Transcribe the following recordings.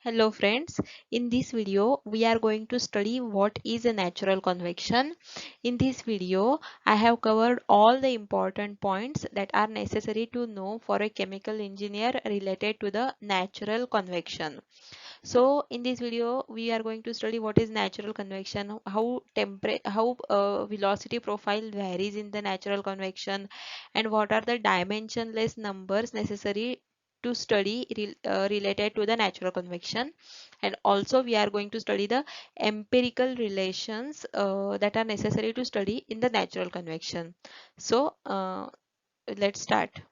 Hello friends, in this video we are going to study what is a natural convection. In this video I have covered all the important points that are necessary to know for a chemical engineer related to the natural convection. So in this video we are going to study what is natural convection, how velocity profile varies in the natural convection, and what are the dimensionless numbers necessary to study related to the natural convection. And also we are going to study the empirical relations that are necessary to study in the natural convection. So let's start.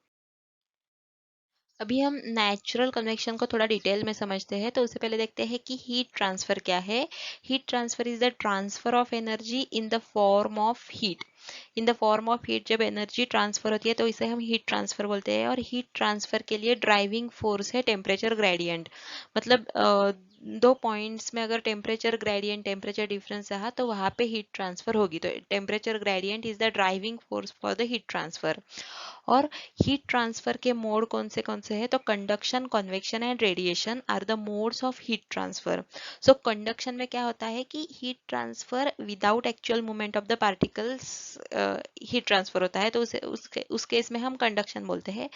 अभी हम natural convection को थोड़ा detail में समझते हैं, तो उससे पहले देखते हैं कि हीट ट्रांसफर क्या है. Heat transfer is the transfer of energy in the form of heat. In the form of heat जब एनर्जी ट्रांसफर होती है तो इसे हम हीट ट्रांसफर बोलते हैं. और हीट ट्रांसफर के लिए ड्राइविंग फोर्स है टेम्परेचर ग्रेडियंट. मतलब दो पॉइंट्स में अगर टेम्परेचर ग्रेडियंट टेम्परेचर डिफरेंस रहा तो वहां पे हीट ट्रांसफर होगी. तो temperature gradient is the driving force for the heat transfer. और हीट ट्रांसफर के मोड कौन से हैं, तो conduction, convection and radiation are the modes of heat transfer. So conduction में क्या होता है कि heat transfer without actual movement of the particles heat transfer होता है, तो उस केस में हम कंडक्शन बोलते हैं.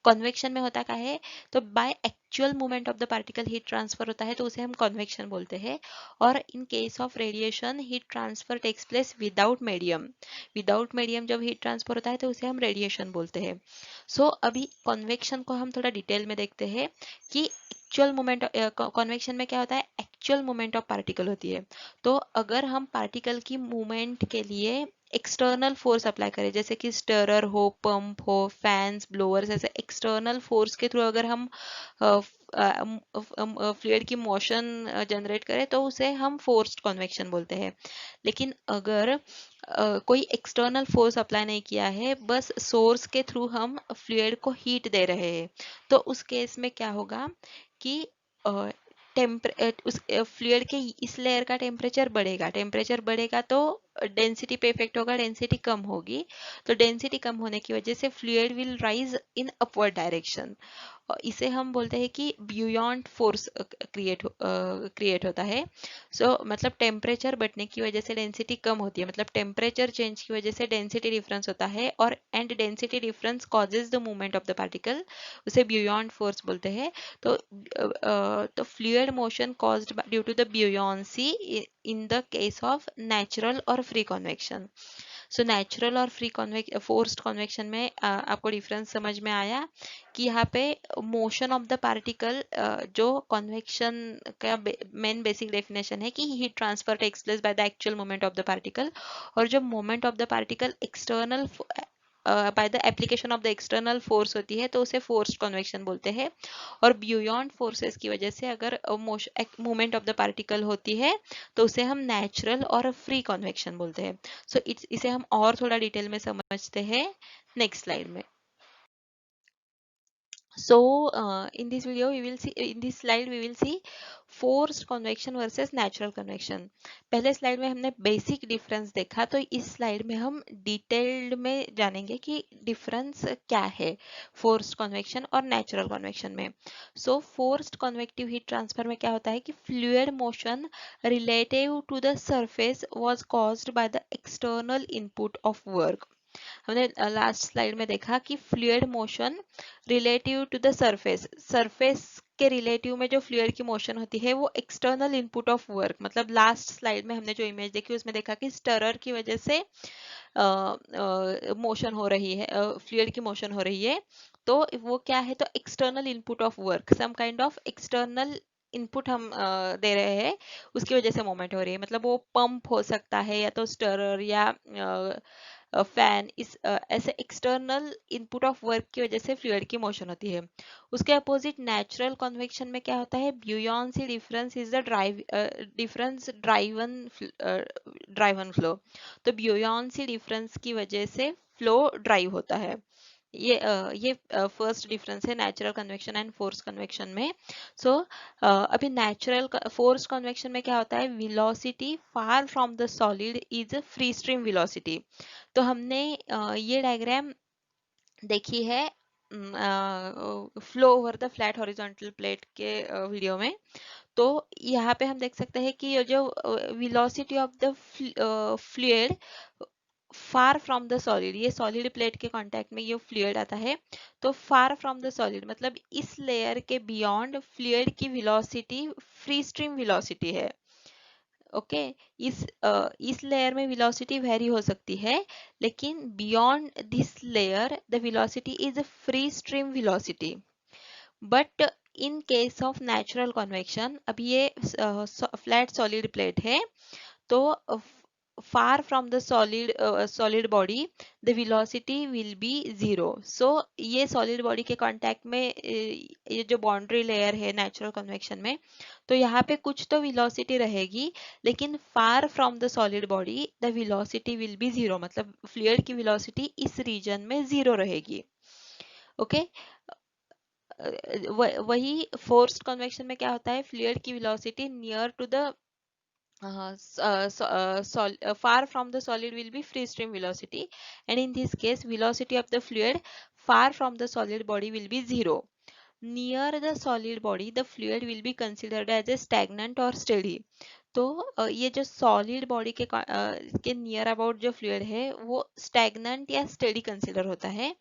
कन्वेक्शन में होता क्या है, तो by actual movement of the particle heat transfer होता है, तो उसे हम कन्वेक्शन बोलते हैं. और in case of radiation heat transfer takes place without medium. Without medium जब हीट ट्रांसफर होता है तो उसे हम रेडिएशन बोलते हैं. सो अभी कन्वेक्शन को हम थोड़ा डिटेल में देखते हैं कि एक्चुअल मोमेंट. कन्वेक्शन में क्या होता है, एक्चुअल मोमेंट ऑफ पार्टिकल होती है. तो अगर हम पार्टिकल की मूवमेंट के लिए एक्सटर्नल फोर्स अप्लाई करें, जैसे कि स्टरर हो, पंप हो, फैंस, ब्लोअर्स, ऐसे एक्सटर्नल फोर्स के थ्रू अगर हम फ्लूइड की मोशन जनरेट करें तो उसे हम फोर्स्ड कन्वेक्शन बोलते हैं. लेकिन अगर कोई एक्सटर्नल फोर्स अप्लाई नहीं किया है, बस सोर्स के थ्रू हम फ्लूइड को हीट दे रहे हैं, तो उस केस में क्या होगा कि उस फ्लूइड के इस लेयर का टेम्परेचर बढ़ेगा तो डेंसिटी पे इफेक्ट होगा, डेंसिटी कम होगी. तो डेंसिटी कम होने की वजह से fluid will rise in upward direction. इसे हम बोलते हैं कि ब्यूयॉन्ड फोर्स क्रिएट होता है. मतलब टेम्परेचर बढ़ने की वजह से डेंसिटी कम होती है, मतलब टेम्परेचर चेंज की वजह से डेंसिटी डिफरेंस होता है. और and density difference causes the movement of the particle, उसे ब्यूयॉन्ड फोर्स बोलते हैं. तो fluid motion caused due to the buoyancy in the case of natural और फ्री कन्वेक्शन. सो नेचुरल और फ्री फोर्स्ड कन्वेक्शन में आपको डिफरेंस समझ में आया कि यहाँ पे मोशन ऑफ द पार्टिकल, जो कन्वेक्शन का मेन बेसिक डेफिनेशन है कि heat transfer takes place by the actual movement of the particle. और जो moment of the particle external by the application of the external force होती है तो उसे फोर्स्ड कन्वेक्शन बोलते हैं. और बियॉन्ड फोर्सेस की वजह से अगर मूवमेंट ऑफ द पार्टिकल होती है तो उसे हम नेचुरल और फ्री कन्वेक्शन बोलते हैं. सो इसे हम और थोड़ा डिटेल में समझते हैं नेक्स्ट स्लाइड में. So in this video we will see, in this slide we will see forced convection versus natural convection. पहले स्लाइड में हमने बेसिक डिफरेंस देखा, तो इस स्लाइड में हम डिटेल्ड में जानेंगे कि डिफरेंस क्या है फोर्स्ड कन्वेक्शन और नेचुरल कन्वेक्शन में. So forced convective heat transfer में क्या होता है कि fluid motion relative to the surface was caused by the external input of work. हमने लास्ट स्लाइड में देखा कि fluid motion relative to the surface के रिलेटिव में जो फ्लूइड की मोशन होती है वो एक्सटर्नल इनपुट ऑफ वर्क. मतलब लास्ट स्लाइड में हमने जो इमेज देखी उसमें देखा कि स्टरर की वजह से मोशन हो रही है, फ्लूइड की मोशन हो रही है. तो वो क्या है, तो external input of work, some kind of external input हम दे रहे हैं, उसकी वजह से मूवमेंट हो रही है. मतलब वो पंप हो सकता है या तो स्टरर या फैन, ऐसे एक्सटर्नल इनपुट ऑफ वर्क की वजह से फ्लूइड की मोशन होती है. उसके अपोजिट नेचुरल कन्वेक्शन में क्या होता है, buoyancy difference is the difference driven flow. तो ब्यूयॉन्सी डिफरेंस की वजह से फ्लो ड्राइव होता है. ये फर्स्ट डिफरेंस है natural convection and force convection में. सो अभी नेचुरल फोर्स कन्वेक्शन में क्या होता है, velocity far from the solid is free stream velocity. तो हमने ये डायग्राम देखी है flow over the flat horizontal plate के वीडियो में. तो यहाँ पे हम देख सकते हैं कि ये जो velocity of the fluid far from the solid, ये सॉलिड प्लेट के कांटेक्ट में ये फ्लूइड आता है, तो फार फ्रॉम द सॉलिड मतलब इस लेयर के बियॉन्ड फ्लूइड की वेलोसिटी फ्री स्ट्रीम वेलोसिटी है। ओके, इस लेयर में वेलोसिटी वेरी हो सकती है, लेकिन beyond this layer the velocity is free stream velocity. But in case of natural convection, अब ये फ्लैट सॉलिड प्लेट है, तो far from the solid body the velocity will be zero. So ये solid body के contact में ये जो boundary layer है नेचुरल कन्वेक्शन में, तो यहाँ पे कुछ तो velocity रहेगी, लेकिन far from the solid body the velocity will be zero, मतलब फ्लूइड की velocity इस रीजन में जीरो रहेगी। Okay okay? वही फोर्स्ड कन्वेक्शन में क्या होता है, फ्लूइड की velocity near to the far from the solid will be free stream velocity, and in this case velocity of the fluid far from the solid body will be zero. Near the solid body the fluid will be considered as a stagnant or steady. तो ये जो solid body के near about जो fluid है वो stagnant या steady consider होता है,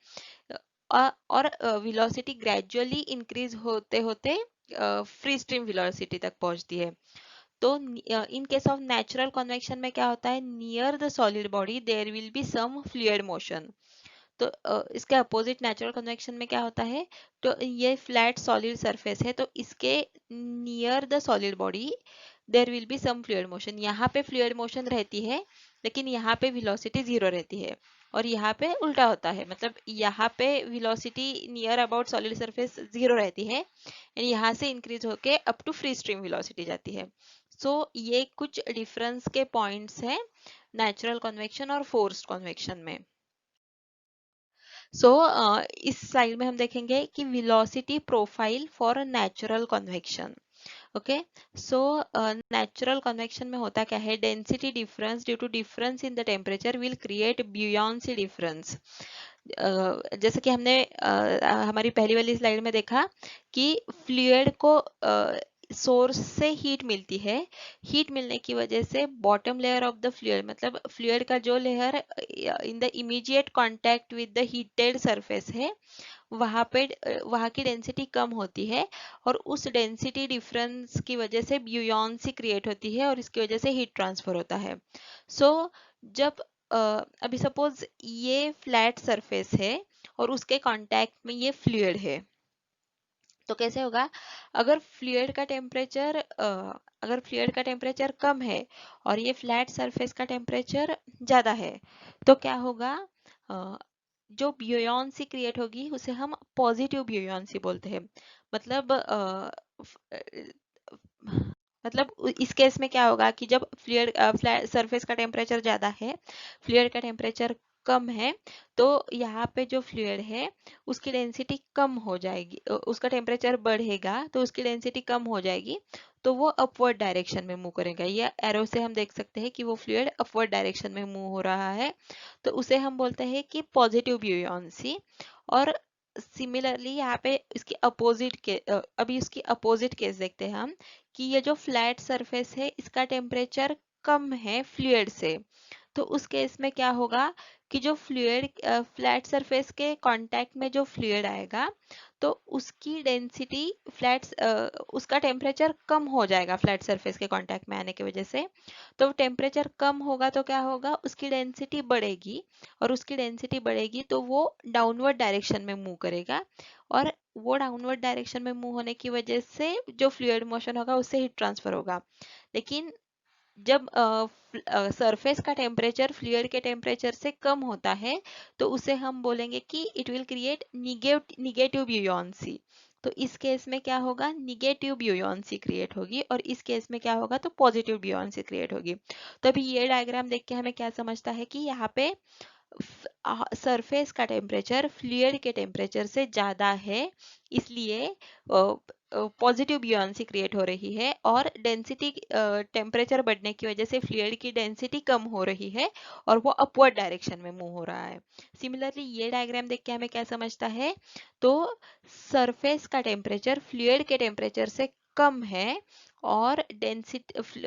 और वेलोसिटी ग्रेजुअली इंक्रीज होते होते फ्री स्ट्रीम वेलोसिटी तक पहुंचती है। तो in case of natural convection में क्या होता है, near the solid body there will be some fluid motion. तो इसके अपोजिट नेचुरल कन्वेक्शन में क्या होता है, तो ये फ्लैट सॉलिड सरफेस है, तो इसके near the solid body there will be some fluid motion. यहाँ पे फ्लूइड मोशन रहती है, लेकिन यहाँ पे वेलोसिटी जीरो रहती है, और यहाँ पे उल्टा होता है, मतलब यहाँ पे velocity near about solid surface zero रहती है, यहाँ से इंक्रीज होके up to free stream velocity जाती है। सो ये कुछ डिफरेंस के पॉइंट्स हैं नेचुरल कन्वेक्शन और फोर्स्ड कन्वेक्शन में। सो इस स्लाइड में हम देखेंगे कि velocity profile for natural convection. Okay, so natural convection में होता क्या है, density difference due to difference in the temperature will create buoyancy difference. जैसे कि हमने हमारी पहली वाली स्लाइड में देखा कि फ्लूइड को सोर्स से हीट मिलती है, हीट मिलने की वजह से bottom layer of the fluid, मतलब फ्लूइड का जो layer in the immediate contact with the heated surface है, वहां पे वहां की डेंसिटी कम होती है, और उस डेंसिटी डिफरेंस की वजह से ब्यूयॉन्सी क्रिएट होती है, और इसकी वजह से हीट ट्रांसफर होता है। सो जब अभी सपोज ये फ्लैट सरफेस है और उसके कांटेक्ट में ये फ्लूइड है, तो कैसे होगा, अगर फ्लूइड का टेम्परेचर कम है और ये फ्लैट सरफेस का टेम्परेचर ज्यादा है, तो क्या होगा, जो ब्यूयॉन्सी क्रिएट होगी उसे हम पॉजिटिव ब्यूयॉन्सी बोलते हैं। मतलब इस केस में क्या होगा कि जब फ्लूइड सरफेस का टेम्परेचर ज्यादा है, फ्लूइड का टेम्परेचर कम है, तो यहाँ पे जो फ्लूइड है उसकी डेंसिटी कम हो जाएगी, उसका टेम्परेचर बढ़ेगा तो उसकी डेंसिटी कम हो जाएगी, तो वो अपवर्ड डायरेक्शन में मूव करेगा। ये एरो से हम देख सकते हैं कि वो फ्लूइड अपवर्ड डायरेक्शन में मूव हो रहा है, तो उसे हम बोलते हैं कि पॉजिटिव ब्यूयॉन्सी। और सिमिलरली यहाँ पे इसकी अपोजिट के अभी इसकी अपोजिट केस देखते हैं हम, कि ये जो फ्लैट सरफेस है इसका टेम्परेचर कम है फ्लूइड से, तो उस केस में क्या होगा कि जो फ्लूइड फ्लैट सरफेस के कांटेक्ट में जो फ्लूइड आएगा, तो उसकी डेंसिटी उसका टेम्परेचर कम हो जाएगा फ्लैट सरफेस के कांटेक्ट में आने की वजह से। तो टेम्परेचर कम होगा तो क्या होगा, उसकी डेंसिटी बढ़ेगी, और उसकी डेंसिटी बढ़ेगी तो वो डाउनवर्ड डायरेक्शन में मूव करेगा, और वो डाउनवर्ड डायरेक्शन में मूव होने की वजह से जो फ्लूइड मोशन होगा उससे हीट ट्रांसफर होगा। लेकिन जब सरफेस का टेम्परेचर फ्लूइड के टेम्परेचर से कम होता है, तो उसे हम बोलेंगे कि इट विल क्रिएट निगेटिव ब्यूयॉन्सी। तो इस केस में क्या होगा, निगेटिव ब्यूयॉन्सी क्रिएट होगी, और इस केस में क्या होगा, तो पॉजिटिव ब्यूयॉन्सी क्रिएट होगी। तो अभी ये डायग्राम देख के हमें क्या समझता है कि यहाँ पे सरफेस का टेम्परेचर फ्लूइड के टेम्परेचर से ज्यादा है, इसलिए पॉजिटिव ब्यूयॉन्सी क्रिएट हो रही है, और डेंसिटी टेम्परेचर बढ़ने की वजह से फ्लूइड की डेंसिटी कम हो रही है, और वो अपवर्ड डायरेक्शन में मूव हो रहा है। सिमिलरली ये डायग्राम देख के हमें क्या समझता है, तो सरफेस का टेम्परेचर फ्लूइड के टेम्परेचर से कम है और डेंसिटी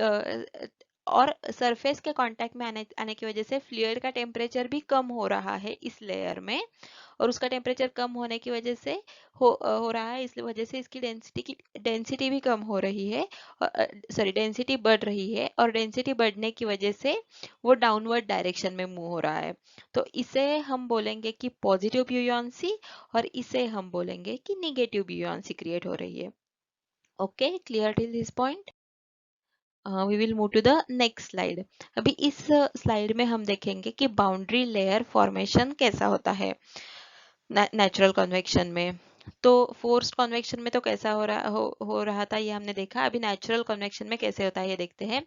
और सरफेस के कांटेक्ट में आने की वजह से फ्लूइड का टेम्परेचर भी कम हो रहा है इस लेयर में, और उसका टेम्परेचर कम होने की वजह से हो रहा है, इस वजह से इसकी डेंसिटी भी कम हो रही है, सॉरी डेंसिटी बढ़ रही है, और डेंसिटी बढ़ने की वजह से वो डाउनवर्ड डायरेक्शन में मूव हो रहा है। तो इसे हम बोलेंगे कि पॉजिटिव ब्यूयांसी, और इसे हम बोलेंगे कि निगेटिव ब्यूयांसी क्रिएट हो रही है। Okay, clear till this point? We will move to the next slide. अभी इस स्लाइड में हम देखेंगे कि बाउंड्री लेयर फॉर्मेशन कैसा होता है नेचुरल कन्वेक्शन में। तो फोर्स्ड कन्वेक्शन में तो कैसा हो रहा था ये हमने देखा, अभी नेचुरल कन्वेक्शन में कैसे होता है ये देखते हैं।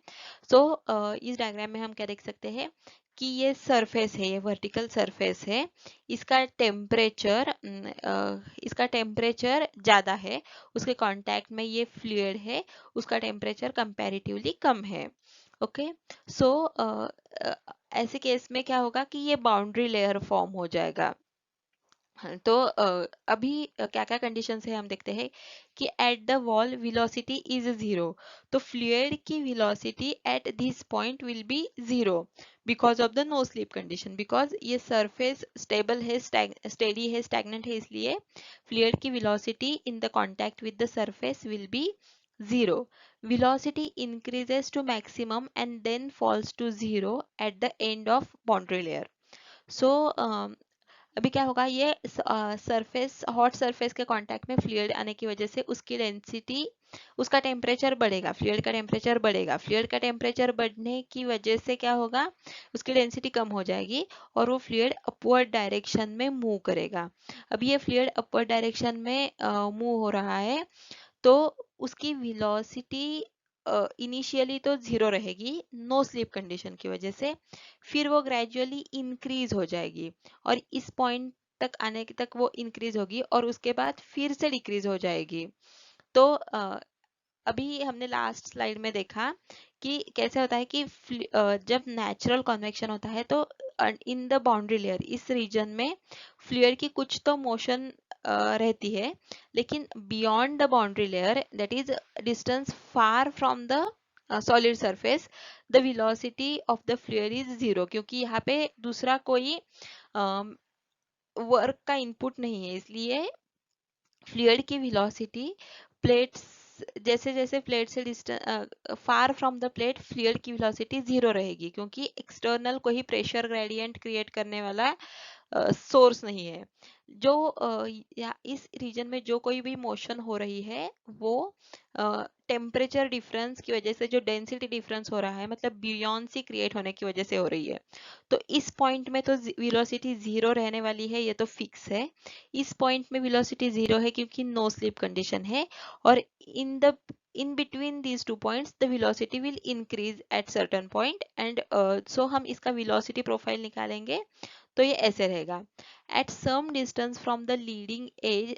सो इस डायग्राम में हम क्या देख सकते हैं कि ये सरफेस है, ये वर्टिकल सरफेस है, इसका टेम्परेचर ज़्यादा है, उसके कांटेक्ट में ये फ्लूइड है, उसका टेम्परेचर कंपैरेटिवली कम है। ओके, सो ऐसे केस में क्या होगा कि ये बाउंड्री लेयर फॉर्म हो जाएगा। तो अभी क्या क्या कंडीशंस है हम देखते हैं कि at the wall velocity is 0, तो फ्लूइड की velocity at this point will be 0 because of the no slip condition, because ये सरफेस स्टेबल है, स्टेडी है, स्टैग्नेंट है, इसलिए फ्लूइड की velocity in the contact with the surface will be 0. Velocity increases to maximum and then falls to 0 at the end of boundary layer. So अभी क्या होगा, ये सरफेस, हॉट सरफेस के कांटेक्ट में फ्लूइड आने की वजह से उसकी डेंसिटी, उसका टेम्परेचर बढ़ेगा, फ्लूइड का टेम्परेचर बढ़ेगा, फ्लूइड का टेम्परेचर बढ़ने की वजह से क्या होगा, उसकी डेंसिटी कम हो जाएगी और वो फ्लूइड अपवर्ड डायरेक्शन में मूव करेगा। अब ये फ्लूइड अपवर्ड डायरेक्शन में मूव हो रहा है, तो उसकी वेलोसिटी इनिशियली तो 0 रहेगी नो स्लिप कंडीशन की वजह से, फिर वो ग्रेजुअली इंक्रीज हो जाएगी और इस पॉइंट तक आने तक वो इंक्रीज होगी और उसके बाद फिर से डिक्रीज हो जाएगी। तो अभी हमने लास्ट स्लाइड में देखा कि कैसे होता है कि जब नेचुरल कन्वेक्शन होता है तो इन द बाउंड्री लेयर, इस रीजन में फ्लूइड की कुछ तो मोशन रहती है, लेकिन beyond the boundary layer, that is distance far from the solid surface, the velocity of the fluid is 0, क्योंकि यहाँ पे दूसरा कोई वर्क का इनपुट नहीं है, इसलिए फ्लूइड की वेलोसिटी प्लेट्स, जैसे जैसे प्लेट से distance far from the plate, fluid की वेलोसिटी 0 रहेगी, क्योंकि एक्सटर्नल कोई प्रेशर ग्रेडियंट क्रिएट करने वाला सोर्स नहीं है। जो या इस रीजन में जो कोई भी मोशन हो रही है वो टेम्परेचर डिफरेंस की वजह से, जो डेंसिटी डिफरेंस हो रहा है, मतलब ब्यूयॉन्सी क्रिएट होने की वजह से हो रही है। तो इस पॉइंट में तो वेलोसिटी 0 रहने वाली है, ये तो फिक्स है। इस पॉइंट में वेलोसिटी 0 है क्योंकि नो स्लिप कंडीशन है, और in between these two points the velocity will increase at certain point, and so हम इसका velocity profile निकालेंगे तो ये ऐसे रहेगा। At some distance from the leading edge,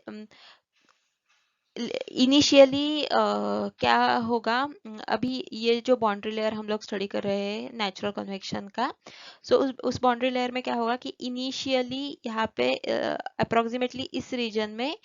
initially क्या होगा, अभी ये जो बाउंड्री लेयर हम लोग स्टडी कर रहे हैं नेचुरल कन्वेक्शन का, सो उस बाउंड्री लेयर में क्या होगा कि इनिशियली यहाँ पे अप्रोक्सीमेटली इस रीजन में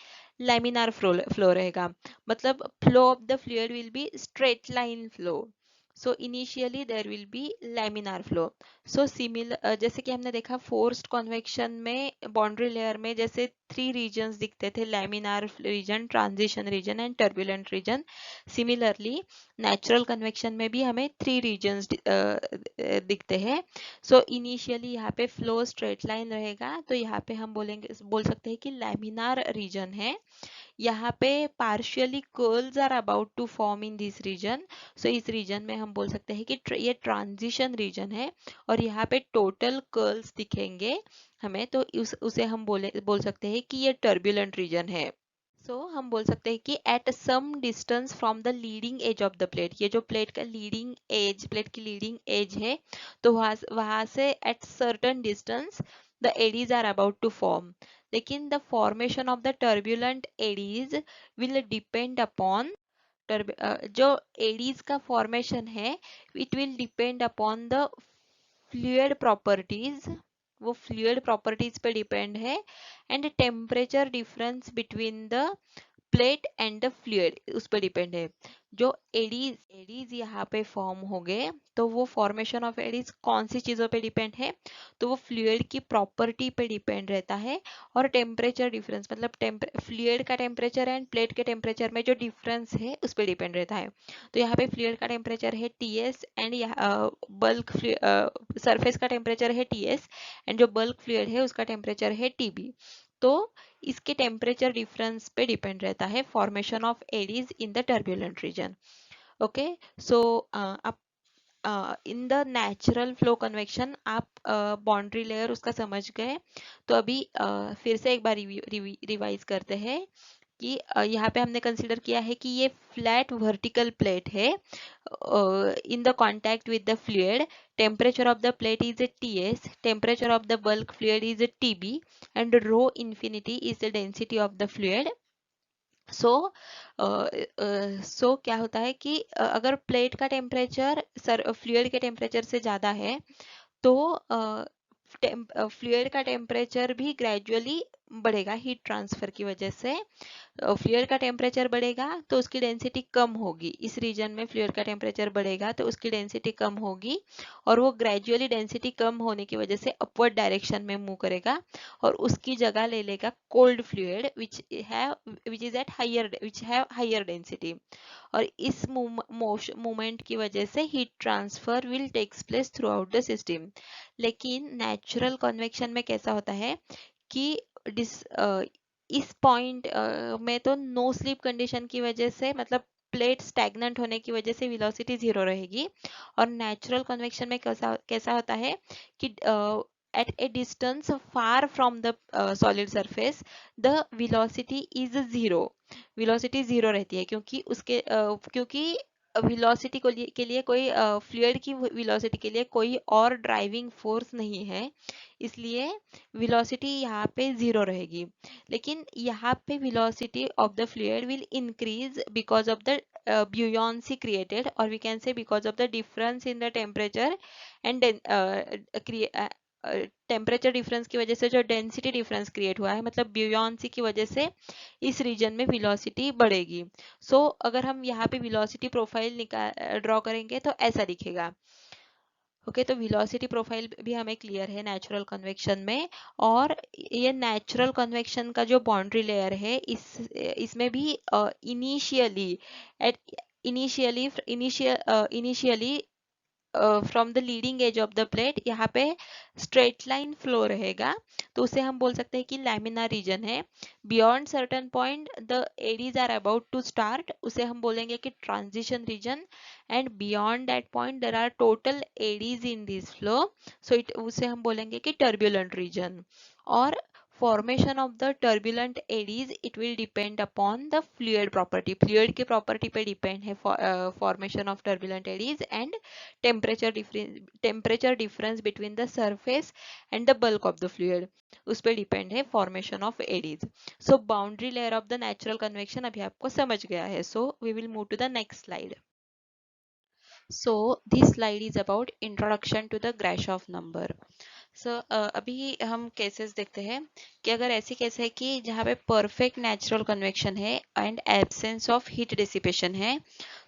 लैमिनार फ्लो रहेगा, मतलब flow of the fluid will be straight line flow, so initially there will be laminar flow. So similar, जैसे कि हमने देखा फोर्स्ड कन्वेक्शन में बाउंड्री लेयर में जैसे 3 रीजन्स दिखते थे, laminar region, transition region and turbulent region, similarly natural convection में भी हमें 3 रीजन्स दिखते हैं। सो इनिशियली यहाँ पे फ्लो स्ट्रेट लाइन रहेगा, तो यहाँ पे हम बोल सकते हैं कि लैमिनार रीजन है। यहाँ पे partially curls are about to form in this region, so इस रीजन में हम बोल सकते हैं कि ये ट्रांजिशन रीजन है, और यहाँ पे टोटल कर्ल्स दिखेंगे हमें, तो उसे हम बोल सकते हैं कि ये टर्बुलेंट रीजन है। सो हम बोल सकते हैं कि at some distance from the leading edge of the plate, ये जो प्लेट का लीडिंग एज, प्लेट की लीडिंग एज है, तो वहां से at certain distance the eddies are about to form, लेकिन the formation of the turbulent eddies will depend upon, जो एडीज का फॉर्मेशन है it will depend upon the fluid properties, वो फ्लूइड प्रॉपर्टीज पे डिपेंड है, and temperature difference between the plate and the fluid उस पर depend है। जो एडीज यहाँ पे फॉर्म हो गए तो वो फॉर्मेशन ऑफ एडीज कौन सी चीज़ों पे डिपेंड है, तो वो फ्लूइड की प्रॉपर्टी पे डिपेंड रहता है और टेम्परेचर डिफरेंस मतलब फ्लूइड का टेम्परेचर एंड प्लेट के टेम्परेचर में जो डिफरेंस है उस पर डिपेंड रहता है। तो यहाँ पे फ्लूइड का टेम्परेचर है टीएस एंड बल्क सरफेस का टेम्परेचर है टीएस एंड जो बल्क फ्लूइड है उसका टेम्परेचर है टीबी। तो इसके टेम्परेचर डिफरेंस पे डिपेंड रहता है formation of eddies in the turbulent region. Okay, so आप in the natural flow convection आप बाउंड्री लेयर उसका समझ गए। तो अभी फिर से एक बार रिवाइज करते हैं कि यहाँ पे हमने कंसिडर किया है कि ये फ्लैट वर्टिकल प्लेट है in the contact with the fluid. Temperature of the plate is TS, temperature of the bulk fluid is TB and rho infinity is the density of the fluid. So क्या होता है कि अगर plate का temperature fluid के temperature से ज़्यादा है तो फ्लूइड का टेम्परेचर भी ग्रेजुअली बढ़ेगा हीट ट्रांसफर की वजह से। फ्लूइड का टेम्परेचर बढ़ेगा तो उसकी डेंसिटी कम होगी, इस रीजन में फ्लूइड का टेम्परेचर बढ़ेगा तो उसकी डेंसिटी कम होगी और वो ग्रेजुअली डेंसिटी कम होने की वजह से अपवर्ड डायरेक्शन में मूव करेगा और उसकी जगह ले लेगा cold fluid which have higher density. और इस मूवमेंट की वजह से heat transfer will takes place throughout the system. लेकिन नेचुरल कन्वेक्शन में कैसा होता है कि इस पॉइंट में तो नो स्लीप कंडीशन की वजह से मतलब प्लेट स्टैग्नेंट होने की वजह से वेलोसिटी जीरो रहेगी। और नेचुरल कन्वेक्शन में कैसा कैसा होता है कि at a distance far from the solid surface the velocity is zero, velocity zero रहती है क्योंकि क्योंकि वेलोसिटी के लिए कोई फ्लूइड की वेलोसिटी के लिए कोई और ड्राइविंग फोर्स नहीं है, इसलिए वेलोसिटी यहाँ पे जीरो रहेगी। लेकिन यहाँ पे velocity of the fluid will increase because of the buoyancy created or we can say because of the difference in the temperature and temperature difference की वजह से जो डेंसिटी डिफरेंस क्रिएट हुआ है मतलब ब्यूयॉन्सी की वजह से इस रीजन में वेलोसिटी बढ़ेगी। अगर हम यहाँ पे वेलोसिटी प्रोफाइल ड्रॉ करेंगे तो ऐसा दिखेगा। ओके, तो वेलोसिटी प्रोफाइल भी हमें क्लियर है नेचुरल कन्वेक्शन में। और ये नेचुरल कन्वेक्शन का जो बाउंड्री लेयर है इसमें भी initially initially from the leading edge of the plate यहाँ पे स्ट्रेट लाइन फ्लो रहेगा तो उसे हम बोल सकते हैं कि लैमिनार रीजन है। Beyond certain point the eddies are about to start, उसे हम बोलेंगे कि transition region. And beyond that point there are total eddies in this flow, so उसे हम बोलेंगे कि टर्बुलेंट रीजन। और formation of the turbulent eddies it will depend upon the fluid property, fluid की प्रॉपर्टी पे डिपेंड है formation of turbulent eddies and temperature difference between the surface and the bulk of the fluid उस पर depend है formation of eddies. So boundary layer of the natural convection अभी आपको समझ गया है। So we will move to the next slide. So this slide is about introduction to the Grashof number. अभी हम केसेस देखते हैं कि अगर ऐसी केस है कि जहाँ पे परफेक्ट नेचुरल कन्वेक्शन है and absence of heat dissipation है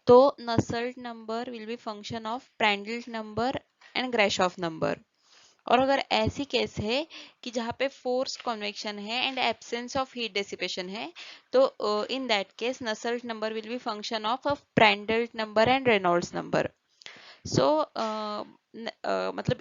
तो Nusselt number will be function of Prandtl number and Grashof number. और अगर ऐसी केस है कि जहाँ पे फोर्स्ड कन्वेक्शन है and absence of heat dissipation है तो in that case Nusselt number will be function of Prandtl number and Reynolds number. मतलब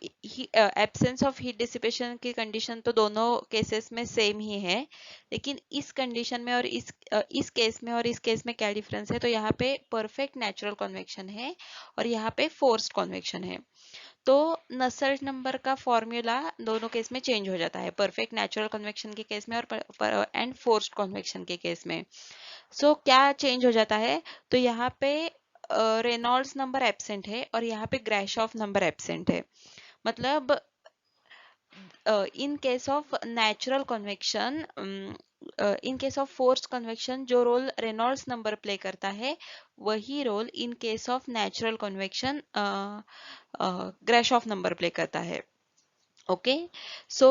एब्सेंस ऑफ हीट डिसिपेशन की कंडीशन तो दोनों केसेस में सेम ही है, लेकिन इस कंडीशन में और इस केस में और इस केस में क्या डिफरेंस है, तो यहाँ पे परफेक्ट नेचुरल कन्वेक्शन है और यहाँ पे फोर्स्ड कन्वेक्शन है। तो नसेल्ट नंबर का फॉर्मूला दोनों केस में चेंज हो जाता है, परफेक्ट नेचुरल कन्वेक्शन के केस में और एंड फोर्स्ड कन्वेक्शन के केस में। क्या चेंज हो जाता है, तो यहाँ पे रेनॉल्ड्स नंबर एब्सेंट है और यहाँ पे ग्राशॉफ नंबर एब्सेंट है। मतलब in case of natural convection, in case of forced convection जो रोल रेनॉल्ड्स नंबर प्ले करता है वही role in case of natural convection Grashof number play करता है। ओके, सो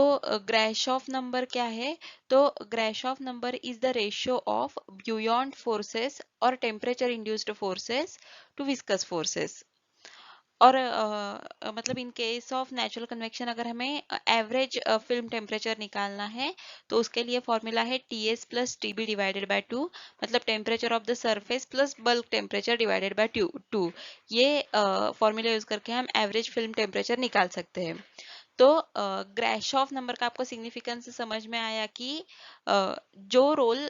ग्राशॉफ नंबर क्या है? तो Grashof number is the ratio of buoyant forces और temperature induced forces to viscous forces. और मतलब in case of natural convection अगर हमें एवरेज फिल्म टेम्परेचर निकालना है तो उसके लिए फॉर्मूला है Ts plus Tb divided by 2, मतलब temperature of the surface plus bulk temperature divided by 2। ये फॉर्मूला यूज करके हम एवरेज फिल्म टेम्परेचर निकाल सकते हैं। तो ग्राशॉफ नंबर का आपको सिग्निफिकेंस समझ में आया कि जो रोल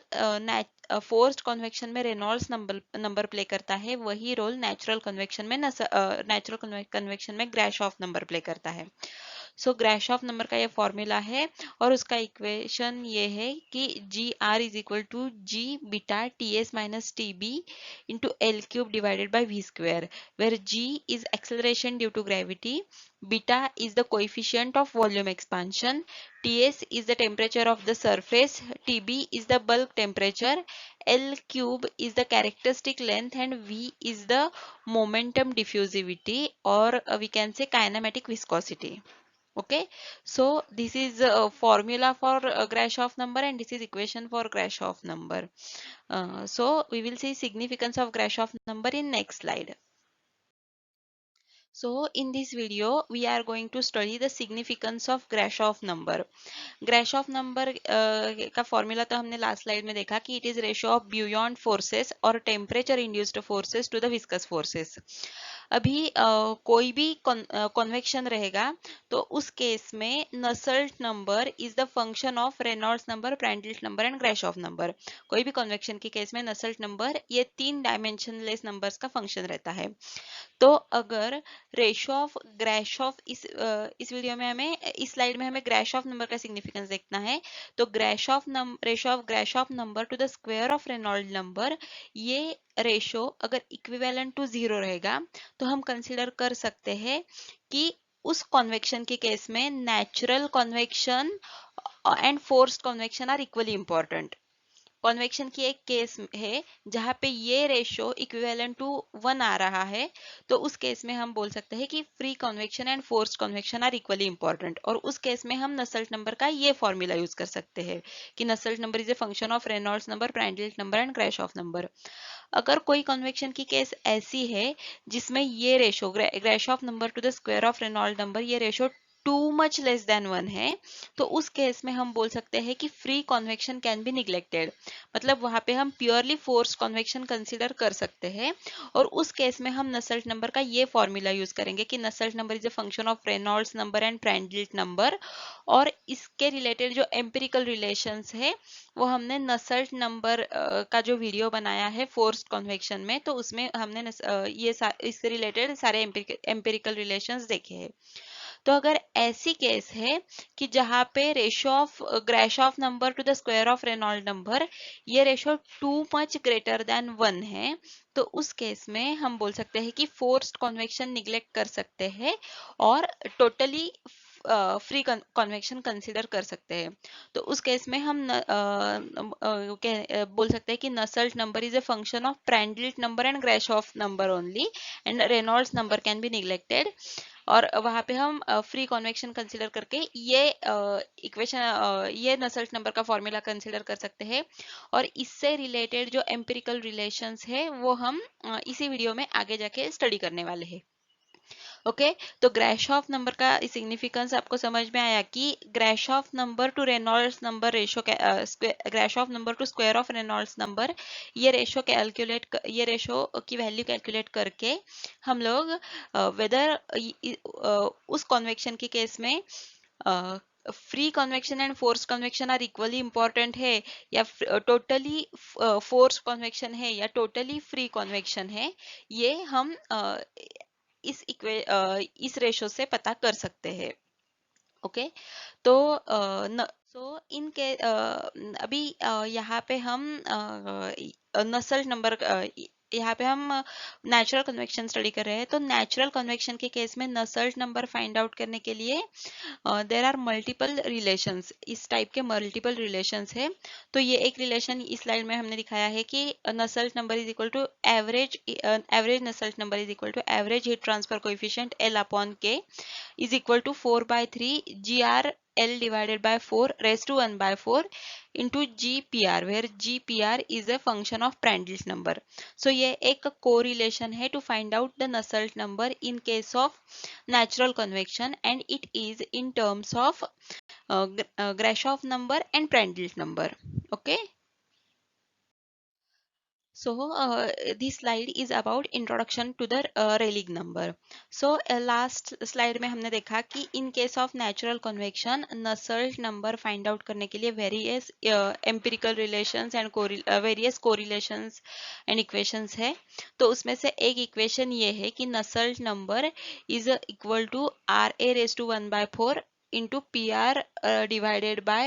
फोर्स्ड कन्वेक्शन में रेनॉल्ड्स नंबर प्ले करता है वही रोल नेचुरल कन्वेक्शन में नेचुरल कन्वेक्शन में ग्राशॉफ नंबर प्ले करता है। सो ग्राशॉफ नंबर का ये फॉर्मूला है और उसका इक्वेशन ये है कि G R is equal to G beta T S minus T B into L cube divided by V square, where G is acceleration due to gravity, beta is the coefficient of volume expansion, Ts is the temperature of the surface, Tb is the bulk temperature, L cube is the characteristic length and V is the momentum diffusivity, or we can say kinematic viscosity. Okay, so this is a formula for Grashof number and this is equation for Grashof number. So we will see significance of Grashof number in next slide. So in this video, we are going to study the significance of Grashof number. Grashof number का formula तो हमने last slide में देखा कि it is ratio of buoyant forces और temperature induced forces to the viscous forces. अभी कोई भी कन्वेक्शन रहेगा तो उस केस में Nusselt number is the function of Reynolds number, Prandtl number and Grashof number. कोई भी कन्वेक्शन के केस में नसेल्ट नंबर ये 3 डायमेंशनलेस नंबर्स का फंक्शन रहता है। तो अगर रेशो ऑफ ग्रैशॉफ इस वीडियो में हमें इस स्लाइड में हमें ग्रैशॉफ नंबर का सिग्निफिकेंस देखना है। तो ratio of Grashof number to the square of Reynold number, ये रेशो अगर इक्विवेलेंट टू 0 रहेगा तो हम कंसीडर कर सकते हैं कि उस कन्वेक्शन के केस में natural convection and forced convection are equally important. Convection की एक केस है जहां पे ये रेशियो इक्विवेलेंट टू 1 आ रहा है, तो उस केस में हम बोल सकते हैं कि free convection and forced convection are equally important, और उस केस में हम नसेल्ट नंबर का ये फॉर्मूला यूज कर सकते हैं कि Nusselt number is a function of Reynolds number, Prandtl number and Grashof number. अगर कोई कन्वेक्शन की केस ऐसी है जिसमें ये ratio Grashof number to the square of Reynold number ये ratio to much less than 1 है, तो उस केस में हम बोल सकते हैं कि free convection can be neglected, मतलब वहां पे हम प्योरली फोर्स कन्वेक्शन कंसीडर कर सकते हैं। और उस केस में हम नसेल्ट नंबर का ये फॉर्मूला यूज करेंगे कि Nusselt number is a function of Reynolds number and Prandtl number, और इसके रिलेटेड जो एम्पिरिकल रिलेशंस है वो हमने नसेल्ट नंबर का जो वीडियो बनाया है फोर्स्ड कन्वेक्शन में, तो उसमें हमने इससे रिलेटेड सारे एम्पिरिकल रिलेशंस देखे हैं। तो अगर ऐसी केस है कि जहां पे ratio of Grashof number to the square of Reynold number ये ratio to much greater than 1 है, तो उस केस में हम बोल सकते हैं कि फोर्स्ड कन्वेक्शन निग्लेक्ट कर सकते हैं और टोटली फ्री कन्वेक्शन कंसीडर कर सकते हैं। तो उस केस में हम बोल सकते हैं कि Nusselt number is a function of Prandtl number and Grashof number only, and Reynolds number can be neglected, और वहां पे हम फ्री कन्वेक्शन कंसीडर करके ये इक्वेशन ये नसेल्ट नंबर का फॉर्मूला कंसीडर कर सकते हैं। और इससे रिलेटेड जो एम्पिरिकल रिलेशंस है वो हम इसी वीडियो में आगे जाके स्टडी करने वाले हैं। ओके, तो ग्रैशॉफ नंबर का सिग्निफिकेंस आपको समझ में आया कि Grashof number to Reynolds number ratio, Grashof number to square of Reynolds number, ये रेशो की वैल्यू कैलकुलेट करके हम लोग वेदर उस कन्वेक्शन के केस में free convection and force convection are equally important है, या टोटली फोर्स कन्वेक्शन है, या टोटली फ्री कन्वेक्शन है, ये हम इस रेशो से पता कर सकते हैं। ओके, तो सो इनके अभी यहाँ पे हम नसेल्ट नंबर यहाँ पे हम नेचुरल कन्वेक्शन स्टडी कर रहे हैं, तो नेचुरल कन्वेक्शन के केस में नसेल्ट नंबर फाइंड आउट करने के लिए देर आर मल्टीपल रिलेशंस, इस टाइप के मल्टीपल रिलेशंस है। तो ये एक रिलेशन इस स्लाइड में हमने दिखाया है कि Nusselt number is equal to average Nusselt number is equal to average heat transfer coefficient L upon K is equal to 4/3 GR L divided by 4 raised to 1 by 4 into GPR, where GPR is a function of Prandtl number. So ये एक correlation है to find out the Nusselt number in case of natural convection, and it is in terms of Grashof number and Prandtl number. Okay. So this slide is about introduction to the Rayleigh number. So last slide में हमने देखा कि in case of natural convection Nusselt number find out करने के लिए various empirical relations and various correlations and equations है। तो उसमें से एक equation ये है कि Nusselt number is equal to RA raised to 1 by 4 into PR divided by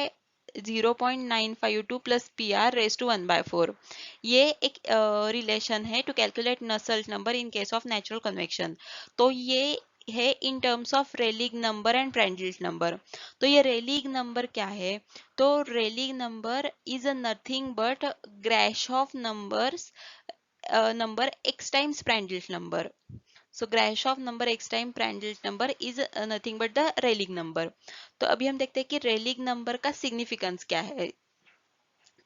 0.952 plus PR raised to 1 by 4। ये एक रिलेशन है to calculate Nusselt number in case of natural convection. तो ये है in terms of Rayleigh number and Prandtl number. तो ये Rayleigh number क्या है? तो Rayleigh number is nothing but Grashof numbers number x times Prandtl number. So Grashof number x time Prandtl number is nothing but the Rayleigh number. तो अभी हम देखते हैं कि Rayleigh number का significance क्या है।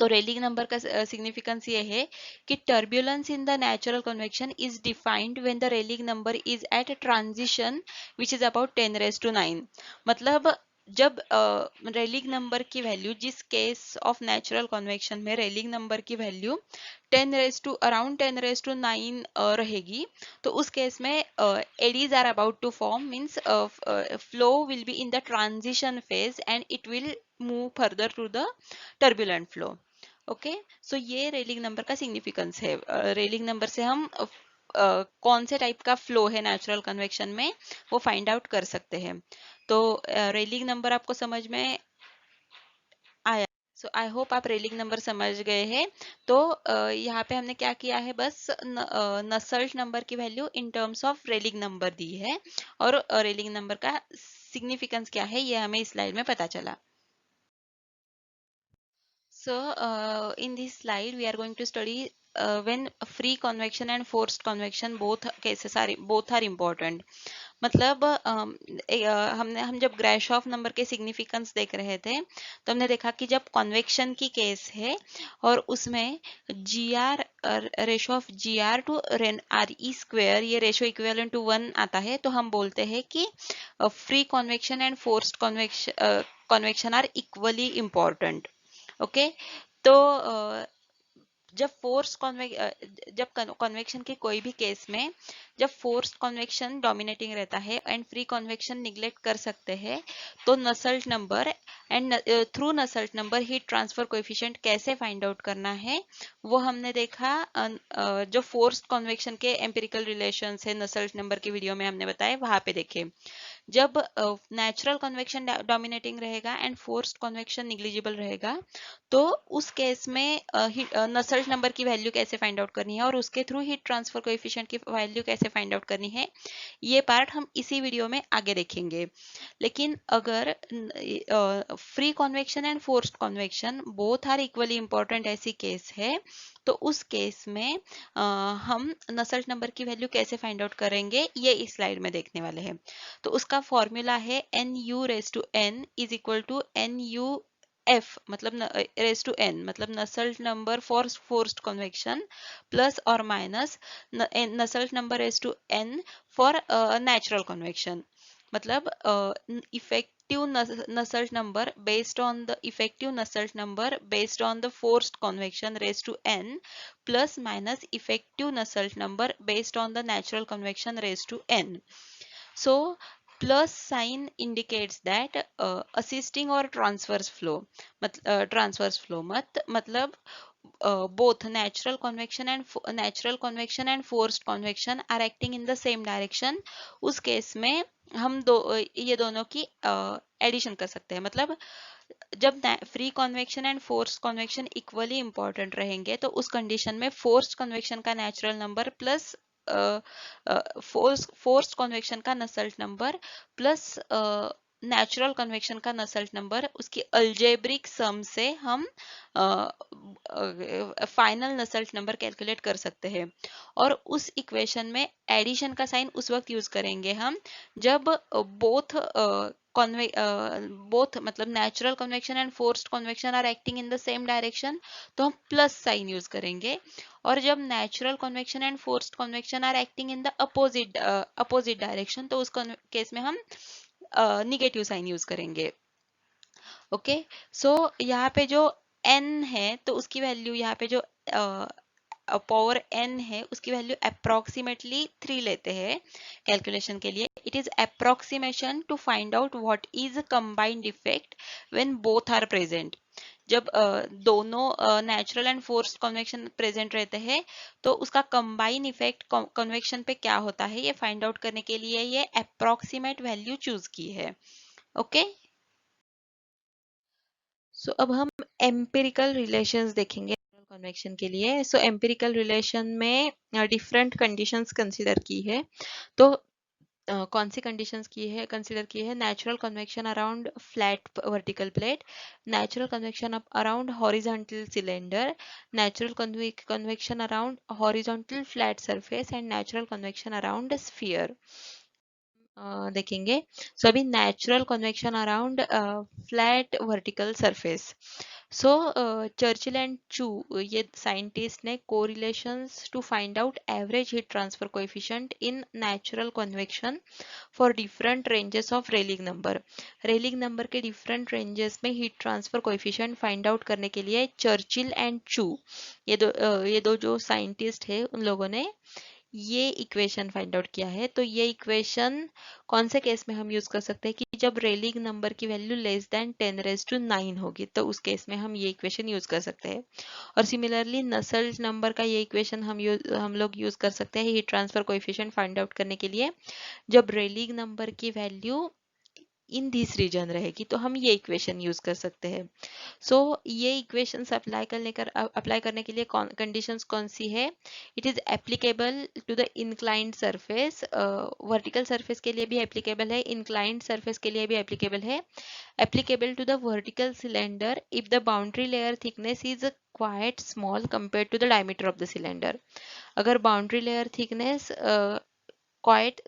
तो रेलिग नंबर का सिग्निफिकेंस ये है कि turbulence in the natural convection is defined when the Rayleigh number is at transition which is about 10⁻⁹। मतलब जब रेलिग नंबर की वैल्यू, जिस केस ऑफ नेचुरल कन्वेक्शन में रेलिग नंबर की वैल्यू अराउंड 10⁻⁹ रहेगी, तो उस केस में eddies are about to form, means flow will be in the transition phase and it will move further to the turbulent flow. Okay, so ये railing number का significance है। Railing number से हम कौन से टाइप का flow है natural convection में वो फाइंड आउट कर सकते हैं। तो रेलिंग नंबर आपको समझ में आया? सो आई होप आप रेलिंग नंबर समझ गए हैं। तो यहाँ पे हमने क्या किया है, बस नसेल्ट नंबर की वैल्यू इन टर्म्स ऑफ रेलिंग नंबर दी है, और रेलिंग नंबर का सिग्निफिकेंस क्या है ये हमें इस स्लाइड में पता चला। So, in this slide, we are going to study when free convection and forced convection both cases are important. मतलब हम जब ग्राशॉफ नंबर के सिग्निफिकेंस देख रहे थे तो हमने देखा कि जब कन्वेक्शन की केस है और उसमें GR ratio of GR to RE square, ये रेशो इक्विवेलेंट टू 1 आता है, तो हम बोलते हैं कि free convection and forced convection are equally important. Okay, तो जब जब कन्वेक्शन के कोई भी केस में जब फोर्स्ड कन्वेक्शन डोमिनेटिंग रहता है एंड फ्री कन्वेक्शन निग्लेक्ट कर सकते हैं, तो Nusselt number and through Nusselt number heat transfer coefficient कैसे फाइंड आउट करना है वो हमने देखा। जो फोर्स्ड कन्वेक्शन के एम्पिरिकल रिलेशंस है नसेल्ट नंबर की वीडियो में हमने बताए, वहां पे देखे। जब नेचुरल कन्वेक्शन डोमिनेटिंग रहेगा एंड फोर्स्ड कन्वेक्शन निग्लिजिबल रहेगा, तो उस केस में नसेल्ट नंबर की वैल्यू कैसे फाइंड आउट करनी है और उसके थ्रू हीट ट्रांसफर कोएफिशिएंट की वैल्यू कैसे फाइंड आउट करनी है, ये पार्ट हम इसी वीडियो में आगे देखेंगे। लेकिन अगर free convection and forced convection both are equally important ऐसी केस है, तो उस केस में हम नसेल्ट नंबर की वैल्यू कैसे फाइंड आउट करेंगे ये इस स्लाइड में देखने वाले हैं। तो उसका फॉर्मूला है NU raise to N is equal to NU F, मतलब रेज टू N मतलब Nusselt number for forced convection plus और minus Nusselt number raise to N for natural convection. मतलब effective Nusselt number based on the effective Nusselt number based on the forced convection raised to N plus minus effective Nusselt number based on the natural convection raised to N. So plus sign indicates that assisting or transverse flow मतलब both natural convection and forced convection are acting in the same direction। उस case में हम ये दोनों की addition कर सकते हैं। मतलब जब free convection and forced convection equally important रहेंगे तो उस कंडीशन में फोर्स्ड कन्वेक्शन का natural number plus forced convection का Nusselt number plus natural convection का नसेल्ट नंबर, उसकी अल्जेब्रिक सम से हम फाइनल नसेल्ट नंबर कैलकुलेट कर सकते हैं। और उस इक्वेशन में एडिशन का साइन उस वक्त यूज करेंगे हम जब बोथ मतलब natural convection and forced convection are acting in the same direction, तो हम प्लस साइन यूज करेंगे। और जब natural convection and forced convection are acting in the opposite direction, तो उस केस में हम निगेटिव साइन यूज करेंगे। ओके, सो यहाँ पे जो n है तो उसकी वैल्यू यहाँ पे जो पावर n है उसकी वैल्यू अप्रोक्सीमेटली 3 लेते हैं कैलकुलेशन के लिए। It is approximation to find out what is combined effect when both are present. जब दोनों natural and forced convection present रहते हैं तो उसका कंबाइन इफेक्ट कन्वेक्शन पे क्या होता है ये फाइंड आउट करने के लिए ये अप्रोक्सीमेट वैल्यू चूज की है। ओके, सो अब हम एम्पिरिकल रिलेशंस देखेंगे कन्वेक्शन के लिए। सो एम्पिरिकल रिलेशन में डिफरेंट कंडीशंस कंसीडर की है। तो कौन सी कंडीशंस की है कंसीडर की है? Natural convection around flat vertical plate, natural convection around horizontal cylinder, natural convection around horizontal flat surface and natural convection around sphere देखेंगे। सो अभी natural convection around flat vertical surface. So Churchill and Chu ये scientist ने correlations to find out average heat transfer coefficient in natural convection for different ranges of रेलिंग number. रेलिंग number के different ranges में heat transfer coefficient find out करने के लिए Churchill and Chu ये दो जो साइंटिस्ट है उन लोगों ने ये इक्वेशन फाइंड आउट किया है। तो ये इक्वेशन कौन से केस में हम यूज कर सकते हैं कि जब रेलिंग नंबर की वैल्यू लेस देन 10⁻⁹ होगी तो उस केस में हम ये इक्वेशन यूज कर सकते हैं। और सिमिलरली नसेल्ट नंबर का ये इक्वेशन हम लोग यूज कर सकते हैं heat transfer coefficient find out करने के लिए जब रेलिंग नंबर की वैल्यू इन दिस रीजन रहेगी, तो हम ये इक्वेशन यूज कर सकते हैं। सो ये इक्वेशंस अप्लाई करने के लिए कंडीशंस कौन सी है? It is applicable to the inclined surface, vertical surface के लिए भी एप्लीकेबल है, इंक्लाइंड सरफेस के लिए भी एप्लीकेबल है। Applicable to the vertical cylinder if the boundary layer thickness is quite small compare to the diameter of the cylinder. अगर boundary layer thickness quite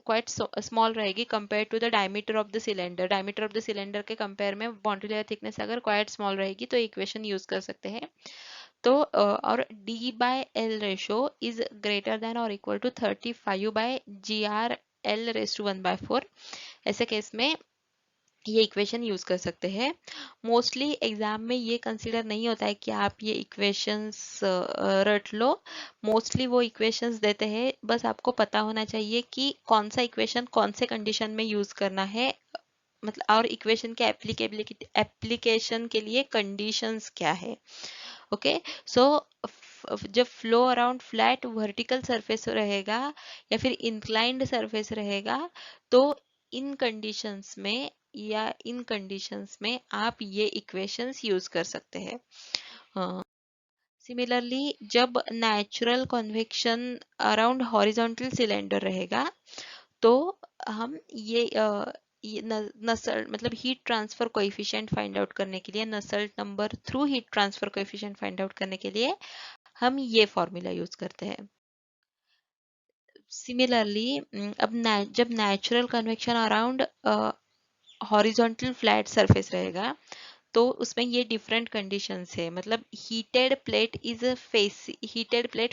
small रहेगी compare to the diameter of the cylinder, diameter of the cylinder के compare में boundary layer thickness अगर quite small रहेगी तो equation use कर सकते हैं। तो और D/L ratio is greater than और इक्वल टू 35/GRL⁴ ऐसे केस में ये इक्वेशन यूज कर सकते हैं। मोस्टली एग्जाम में ये कंसीडर नहीं होता है कि आप ये इक्वेशंस रट लो। मोस्टली वो इक्वेशंस देते हैं, बस आपको पता होना चाहिए कि कौन सा इक्वेशन कौन से कंडीशन में यूज करना है, मतलब और इक्वेशन के एप्लीकेशन के लिए कंडीशंस क्या है। ओके, सो जब flow around flat vertical surface रहेगा या फिर इंक्लाइंड सरफेस रहेगा तो इन कंडीशंस में आप ये इक्वेशंस यूज कर सकते हैं। सिमिलरली जब natural convection around horizontal cylinder रहेगा तो हम ये नसल मतलब heat transfer coefficient find out करने के लिए, Nusselt number through heat transfer coefficient find out करने के लिए हम ये फॉर्मूला यूज करते हैं। सिमिलरली अब जब natural convection around horizontal flat surface रहेगा तो उसमें ये डिफरेंट कंडीशंस है, मतलब हीटेड प्लेट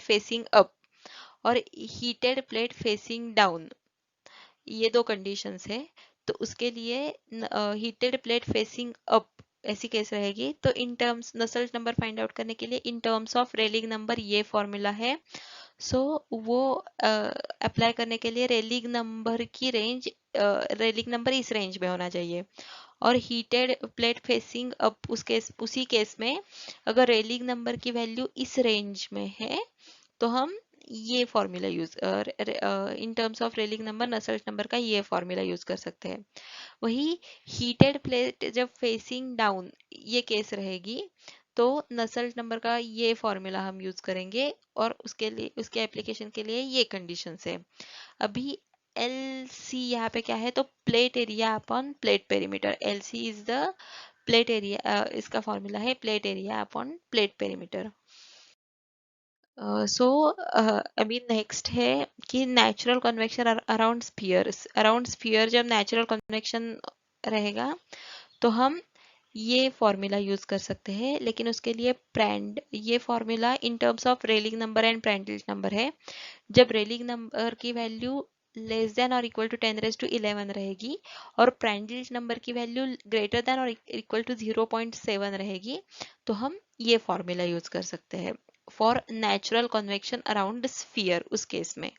फेसिंग अप और हीटेड प्लेट फेसिंग डाउन, ये दो कंडीशंस है। तो उसके लिए हीटेड प्लेट फेसिंग अप ऐसी केस रहेगी तो in terms Nusselt number find out करने के लिए इन टर्म्स ऑफ रेलिंग नंबर ये फॉर्मूला है। सो वो अप्लाई करने के लिए रेलिंग नंबर इस रेंज में होना चाहिए। और हीटेड प्लेट फेसिंग अप उसी केस में अगर रेलिंग नंबर की वैल्यू इस रेंज में है तो हम ये formula use in terms of रेलिंग नंबर नसेल्ट नंबर का ये फॉर्मूला यूज कर सकते हैं। वही हीटेड प्लेट जब फेसिंग डाउन ये केस रहेगी तो नसेल्ट नंबर का ये फॉर्मूला हम यूज करेंगे, और उसके लिए उसके एप्लीकेशन के लिए ये कंडीशंस है। अभी एल सी यहाँ पे क्या है, तो plate area upon plate perimeter, L C is the plate area, इसका फॉर्मूला है plate area upon plate perimeter. So अभी नेक्स्ट है कि natural convection around spheres. Around sphere जब नेचुरल कन्वेक्शन रहेगा तो हम ये फॉर्मूला यूज कर सकते हैं, लेकिन उसके लिए प्रैंड ये फॉर्मूला इन टर्म्स ऑफ रेलिंग नंबर एंड प्रांड्टल नंबर है। जब रेलिंग नंबर की वैल्यू लेस देन और इक्वल टू 10⁻11 रहेगी और प्रांड्टल नंबर की वैल्यू ग्रेटर देन और इक्वल टू 0.7 रहेगी, तो हम ये फॉर्मूला यूज कर सकते हैं for natural convection around sphere उस केस में।